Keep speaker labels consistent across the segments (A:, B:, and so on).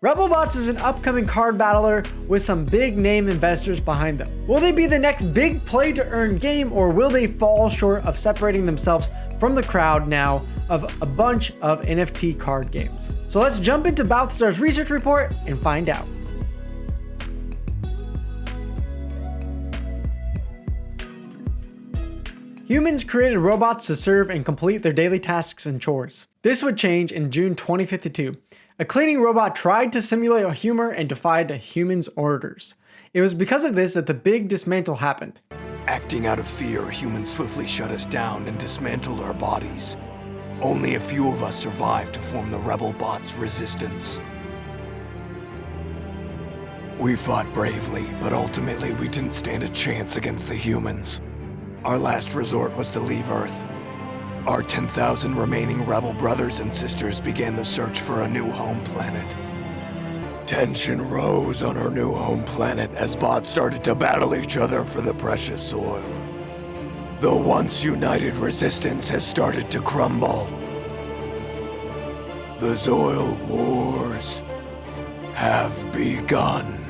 A: Rebelbots is an upcoming card battler with some big name investors behind them. Will they be the next big play to earn game, or will they fall short of separating themselves from the crowd now of a bunch of NFT card games? So let's jump into Balthazar's research report and find out. Humans created robots to serve and complete their daily tasks and chores. This would change in June 2052. A cleaning robot tried to simulate humor and defied humans' orders. It was because of this that the big dismantle happened.
B: Acting out of fear, humans swiftly shut us down and dismantled our bodies. Only a few of us survived to form the Rebelbots' resistance. We fought bravely, but ultimately we didn't stand a chance against the humans. Our last resort was to leave Earth. Our 10,000 remaining rebel brothers and sisters began the search for a new home planet. Tension rose on our new home planet as bots started to battle each other for the precious soil. The once united resistance has started to crumble. The Zoil Wars have begun.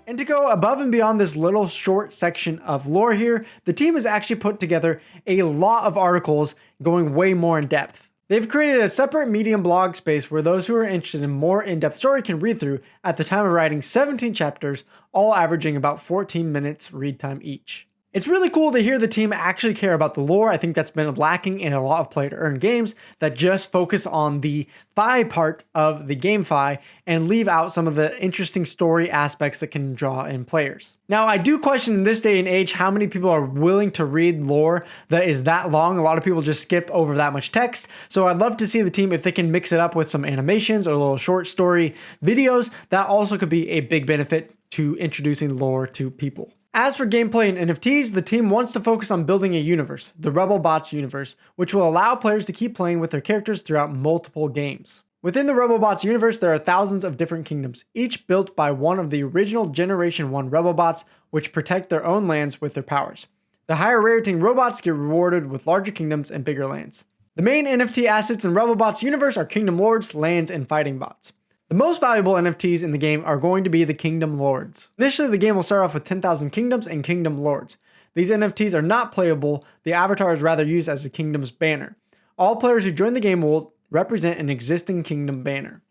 A: And to go above and beyond this little short section of lore here, the team has actually put together a lot of articles going way more in depth. They've created a separate Medium blog space where those who are interested in more in-depth story can read through at the time of writing 17 chapters, all averaging about 14 minutes read time each. It's really cool to hear the team actually care about the lore. I think that's been lacking in a lot of play to earn games that just focus on the FI part of the GameFi and leave out some of the interesting story aspects that can draw in players. Now, I do question in this day and age how many people are willing to read lore that is that long. A lot of people just skip over that much text. So I'd love to see the team if they can mix it up with some animations or little short story videos. That also could be a big benefit to introducing lore to people. As for gameplay and NFTs, the team wants to focus on building a universe, the Rebelbots universe, which will allow players to keep playing with their characters throughout multiple games. Within the Rebelbots universe, there are thousands of different kingdoms, each built by one of the original Generation 1 Rebelbots, which protect their own lands with their powers. The higher rating robots get rewarded with larger kingdoms and bigger lands. The main NFT assets in Rebelbots universe are Kingdom Lords, lands, and fighting bots. The most valuable NFTs in the game are going to be the Kingdom Lords. Initially, the game will start off with 10,000 kingdoms and Kingdom Lords. These NFTs are not playable, the avatar is rather used as the kingdom's banner. All players who join the game will represent an existing kingdom banner.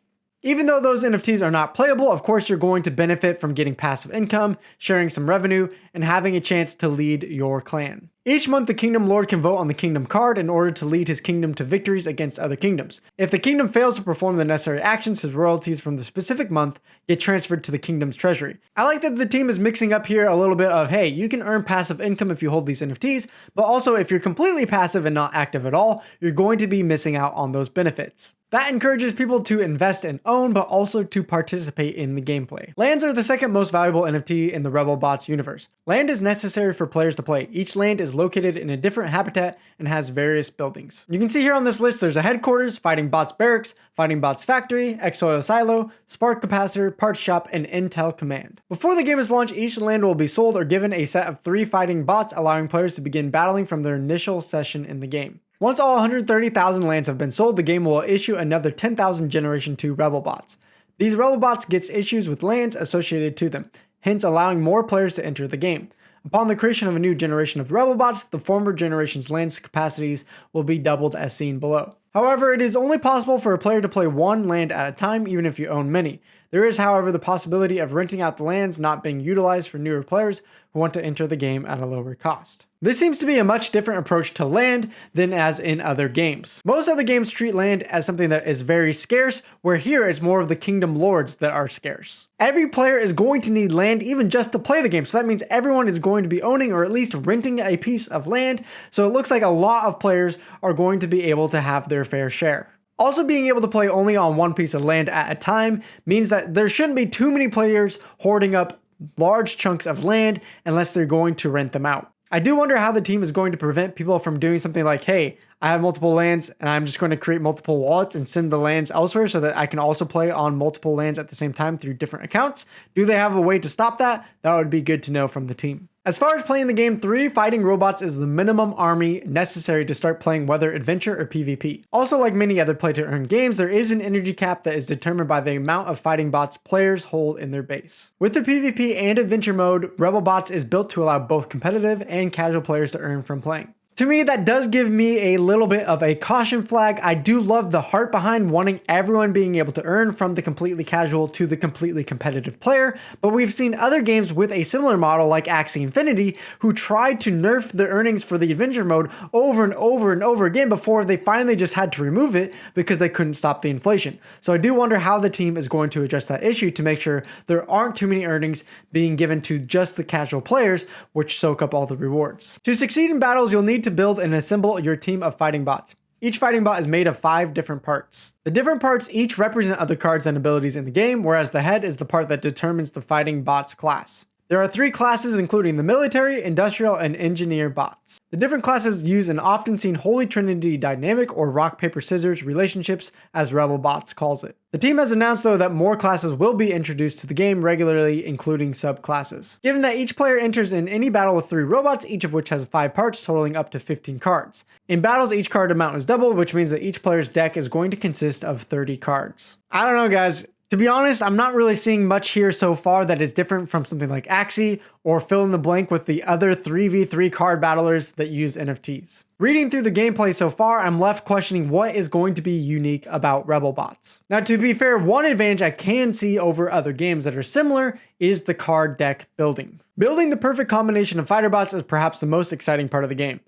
A: Even though those NFTs are not playable, of course you're going to benefit from getting passive income, sharing some revenue, and having a chance to lead your clan. Each month, the Kingdom Lord can vote on the Kingdom card in order to lead his kingdom to victories against other kingdoms. If the kingdom fails to perform the necessary actions, his royalties from the specific month get transferred to the kingdom's treasury. I like that the team is mixing up here a little bit of, hey, you can earn passive income if you hold these NFTs, but also if you're completely passive and not active at all, you're going to be missing out on those benefits. That encourages people to invest and own, but also to participate in the gameplay. Lands are the second most valuable NFT in the Rebelbots universe. Land is necessary for players to play. Each land is located in a different habitat and has various buildings. You can see here on this list, there's a headquarters, fighting bots barracks, fighting bots factory, X-Oil silo, spark capacitor, parts shop, and intel command. Before the game is launched, each land will be sold or given a set of 3 fighting bots, allowing players to begin battling from their initial session in the game. Once all 130,000 lands have been sold, the game will issue another 10,000 Generation 2 Rebelbots. These Rebelbots get issues with lands associated to them, hence allowing more players to enter the game. Upon the creation of a new generation of Rebelbots, the former generation's land capacities will be doubled as seen below. However, it is only possible for a player to play one land at a time, even if you own many. There is, however, the possibility of renting out the lands not being utilized for newer players who want to enter the game at a lower cost. This seems to be a much different approach to land than as in other games. Most other games treat land as something that is very scarce, where here it's more of the Kingdom Lords that are scarce. Every player is going to need land even just to play the game, so that means everyone is going to be owning or at least renting a piece of land, so it looks like a lot of players are going to be able to have their fair share. Also, being able to play only on one piece of land at a time means that there shouldn't be too many players hoarding up large chunks of land unless they're going to rent them out. I do wonder how the team is going to prevent people from doing something like, hey, I have multiple lands and I'm just going to create multiple wallets and send the lands elsewhere so that I can also play on multiple lands at the same time through different accounts. Do they have a way to stop that? That would be good to know from the team. As far as playing the game, 3 fighting robots is the minimum army necessary to start playing whether adventure or PvP. Also, like many other play-to-earn games, there is an energy cap that is determined by the amount of fighting bots players hold in their base. With the PvP and adventure mode, Rebel Bots is built to allow both competitive and casual players to earn from playing. To me, that does give me a little bit of a caution flag. I do love the heart behind wanting everyone being able to earn from the completely casual to the completely competitive player, but we've seen other games with a similar model like Axie Infinity who tried to nerf the earnings for the adventure mode over and over and over again before they finally just had to remove it because they couldn't stop the inflation. So I do wonder how the team is going to address that issue to make sure there aren't too many earnings being given to just the casual players, which soak up all the rewards. To succeed in battles, you'll need to build and assemble your team of fighting bots. Each fighting bot is made of 5 different parts. The different parts each represent other cards and abilities in the game, whereas the head is the part that determines the fighting bot's class. There are 3 classes including the military, industrial, and engineer bots. The different classes use an often seen Holy Trinity dynamic or rock, paper, scissors relationships as Rebel Bots calls it. The team has announced though that more classes will be introduced to the game regularly, including subclasses. Given that each player enters in any battle with 3 robots, each of which has 5 parts totaling up to 15 cards. In battles, each card amount is doubled, which means that each player's deck is going to consist of 30 cards. I don't know guys. To be honest, I'm not really seeing much here so far that is different from something like Axie or fill in the blank with the other 3v3 card battlers that use NFTs. Reading through the gameplay so far, I'm left questioning what is going to be unique about Rebel Bots. Now, to be fair, one advantage I can see over other games that are similar is the card deck building. Building the perfect combination of fighter bots is perhaps the most exciting part of the game.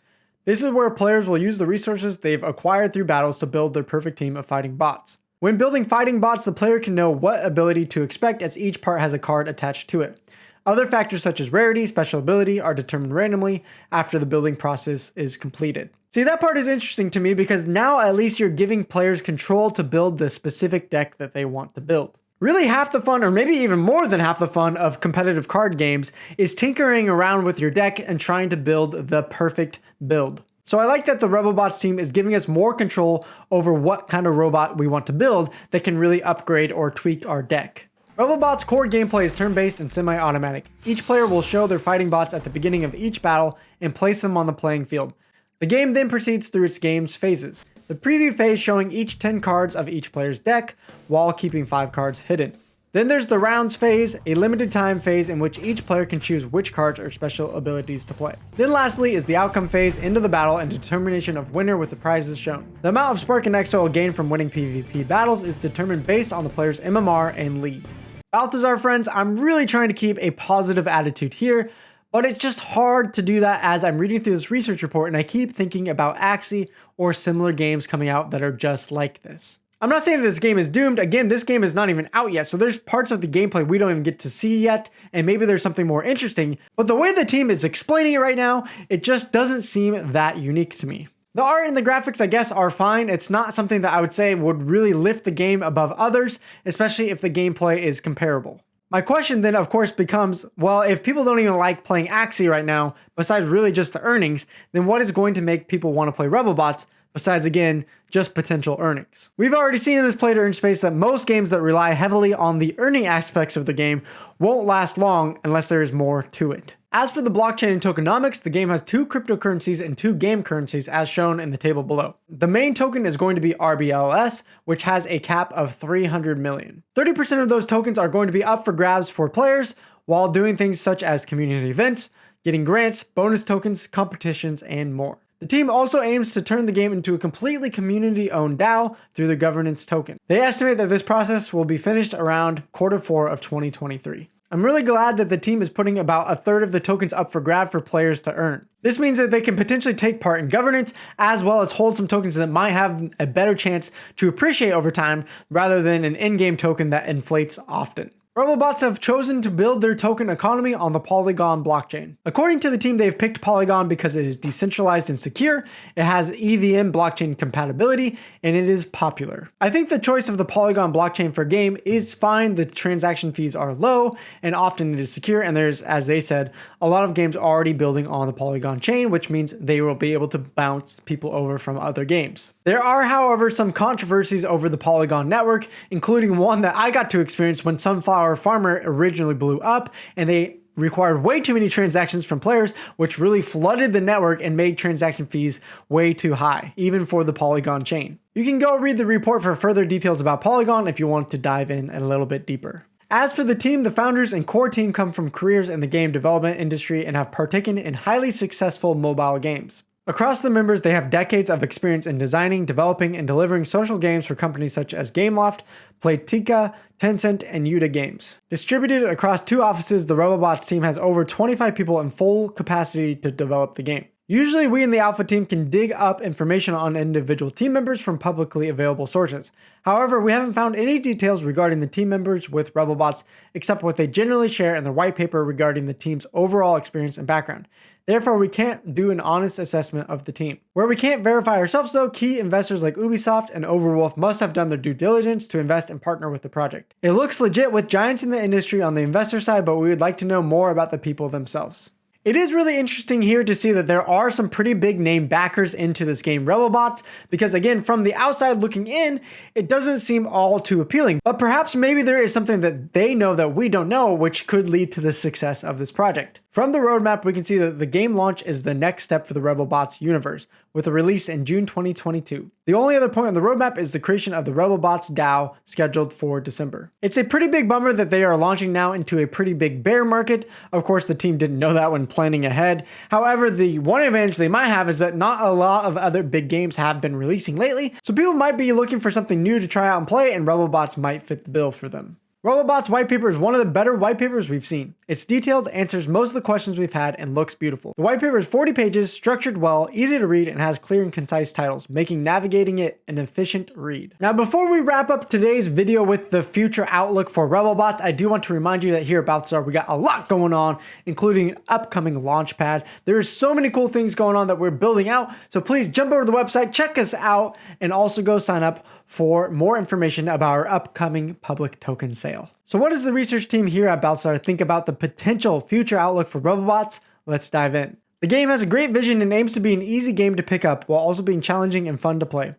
A: This is where players will use the resources they've acquired through battles to build their perfect team of fighting bots. When building fighting bots, the player can know what ability to expect as each part has a card attached to it. Other factors such as rarity, special ability are determined randomly after the building process is completed. See, that part is interesting to me because now at least you're giving players control to build the specific deck that they want to build. Really half the fun, or maybe even more than half the fun of competitive card games is tinkering around with your deck and trying to build the perfect build. So I like that the Rebel Bots team is giving us more control over what kind of robot we want to build that can really upgrade or tweak our deck. Rebel Bots' core gameplay is turn-based and semi-automatic. Each player will show their fighting bots at the beginning of each battle and place them on the playing field. The game then proceeds through its game's phases. The preview phase showing each 10 cards of each player's deck while keeping 5 cards hidden. Then there's the rounds phase, a limited time phase in which each player can choose which cards or special abilities to play. Then lastly is the outcome phase into the battle and determination of winner with the prizes shown. The amount of spark and exo gained from winning PvP battles is determined based on the player's MMR and lead. Balthazar friends, I'm really trying to keep a positive attitude here, but it's just hard to do that as I'm reading through this research report and I keep thinking about Axie or similar games coming out that are just like this. I'm not saying that this game is doomed. Again, this game is not even out yet, so there's parts of the gameplay we don't even get to see yet, and maybe there's something more interesting, but the way the team is explaining it right now, it just doesn't seem that unique to me. The art and the graphics, I guess, are fine. It's not something that I would say would really lift the game above others, especially if the gameplay is comparable. My question then, of course, becomes, well, if people don't even like playing Axie right now, besides really just the earnings, then what is going to make people want to play Rebel Bots? Besides, again, just potential earnings. We've already seen in this play to earn space that most games that rely heavily on the earning aspects of the game won't last long unless there is more to it. As for the blockchain and tokenomics, the game has 2 cryptocurrencies and 2 game currencies as shown in the table below. The main token is going to be RBLS, which has a cap of 300 million. 30% of those tokens are going to be up for grabs for players while doing things such as community events, getting grants, bonus tokens, competitions, and more. The team also aims to turn the game into a completely community-owned DAO through the governance token. They estimate that this process will be finished around Q4 of 2023. I'm really glad that the team is putting about a third of the tokens up for grab for players to earn. This means that they can potentially take part in governance as well as hold some tokens that might have a better chance to appreciate over time rather than an in-game token that inflates often. Rebel Bots have chosen to build their token economy on the Polygon blockchain. According to the team, they've picked Polygon because it is decentralized and secure, it has EVM blockchain compatibility, and it is popular. I think the choice of the Polygon blockchain for a game is fine. The transaction fees are low, and often it is secure, and there's, as they said, a lot of games already building on the Polygon chain, which means they will be able to bounce people over from other games. There are, however, some controversies over the Polygon network, including one that I got to experience when Sunflower Farmer originally blew up and they required way too many transactions from players, which really flooded the network and made transaction fees way too high, even for the Polygon chain. You can go read the report for further details about Polygon if you want to dive in a little bit deeper. As for the team, the founders and core team come from careers in the game development industry and have partaken in highly successful mobile games. Across the members, they have decades of experience in designing, developing, and delivering social games for companies such as Gameloft, Playtika, Tencent, and Yuta Games. Distributed across 2 offices, the Rebelbots team has over 25 people in full capacity to develop the game. Usually, we in the Alpha team can dig up information on individual team members from publicly available sources. However, we haven't found any details regarding the team members with Rebelbots except what they generally share in their white paper regarding the team's overall experience and background. Therefore, we can't do an honest assessment of the team. Where we can't verify ourselves though, key investors like Ubisoft and Overwolf must have done their due diligence to invest and partner with the project. It looks legit with giants in the industry on the investor side, but we would like to know more about the people themselves. It is really interesting here to see that there are some pretty big name backers into this game Rebelbots, because again, from the outside looking in, it doesn't seem all too appealing. But perhaps maybe there is something that they know that we don't know, which could lead to the success of this project. From the roadmap, we can see that the game launch is the next step for the Rebelbots universe, with a release in June 2022. The only other point on the roadmap is the creation of the Rebelbots DAO, scheduled for December. It's a pretty big bummer that they are launching now into a pretty big bear market. Of course, the team didn't know that when planning ahead. However, the one advantage they might have is that not a lot of other big games have been releasing lately, so people might be looking for something new to try out and play, and Rebelbots might fit the bill for them. Rebelbots white paper is one of the better white papers we've seen. It's detailed, answers most of the questions we've had, and looks beautiful. The white paper is 40 pages, structured well, easy to read, and has clear and concise titles, making navigating it an efficient read. Now, before we wrap up today's video with the future outlook for Rebelbots, I do want to remind you that here at Balthazar, we got a lot going on, including an upcoming launch pad. There's so many cool things going on that we're building out, so please jump over to the website, check us out, and also go sign up for more information about our upcoming public token sale. So what does the research team here at Balthazar think about the potential future outlook for Rebelbots? Let's dive in. The game has a great vision and aims to be an easy game to pick up while also being challenging and fun to play.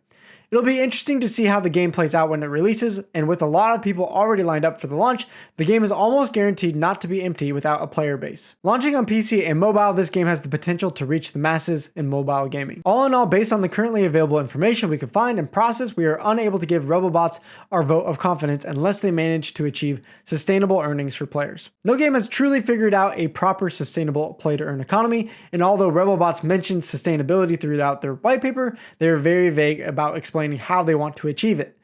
A: It'll be interesting to see how the game plays out when it releases, and with a lot of people already lined up for the launch, the game is almost guaranteed not to be empty without a player base. Launching on PC and mobile, this game has the potential to reach the masses in mobile gaming. All in all, based on the currently available information we can find and process, we are unable to give Rebelbots our vote of confidence unless they manage to achieve sustainable earnings for players. No game has truly figured out a proper sustainable play-to-earn economy, and although Rebelbots mentioned sustainability throughout their white paper, they are very vague about explaining how they want to achieve it.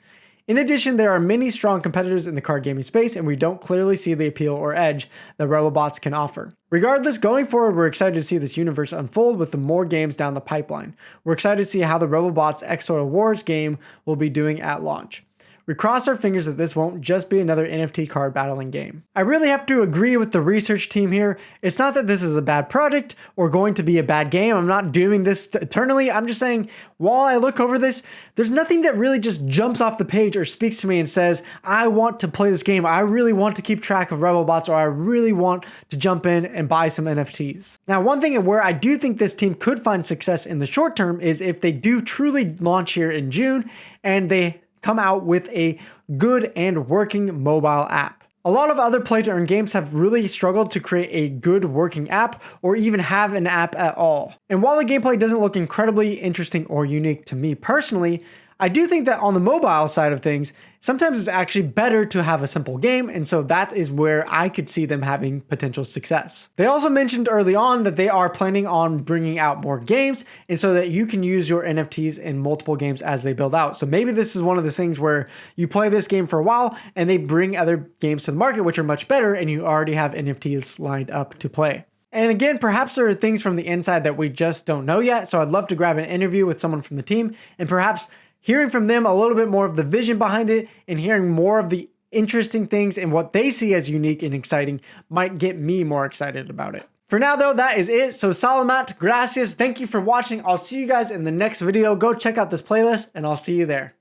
A: In addition, there are many strong competitors in the card gaming space, and we don't clearly see the appeal or edge that Rebelbots can offer. Regardless, going forward, we're excited to see this universe unfold with the more games down the pipeline. We're excited to see how the Rebelbots X-Soil Wars game will be doing at launch. We cross our fingers that this won't just be another NFT card battling game. I really have to agree with the research team here. It's not that this is a bad project or going to be a bad game. I'm not doing this eternally. I'm just saying, while I look over this, there's nothing that really just jumps off the page or speaks to me and says, I want to play this game. I really want to keep track of Rebelbots, or I really want to jump in and buy some NFTs. Now, one thing where I do think this team could find success in the short term is if they do truly launch here in June and they come out with a good and working mobile app. A lot of other play-to-earn games have really struggled to create a good working app or even have an app at all. And while the gameplay doesn't look incredibly interesting or unique to me personally, I do think that on the mobile side of things, sometimes it's actually better to have a simple game, and so that is where I could see them having potential success. They also mentioned early on that they are planning on bringing out more games, and so that you can use your NFTs in multiple games as they build out. So maybe this is one of the things where you play this game for a while, and they bring other games to the market which are much better, and you already have NFTs lined up to play. And again, perhaps there are things from the inside that we just don't know yet, so I'd love to grab an interview with someone from the team, and perhaps hearing from them a little bit more of the vision behind it and hearing more of the interesting things and what they see as unique and exciting might get me more excited about it. For now though, that is it. So salamat, gracias, thank you for watching. I'll see you guys in the next video. Go check out this playlist and I'll see you there.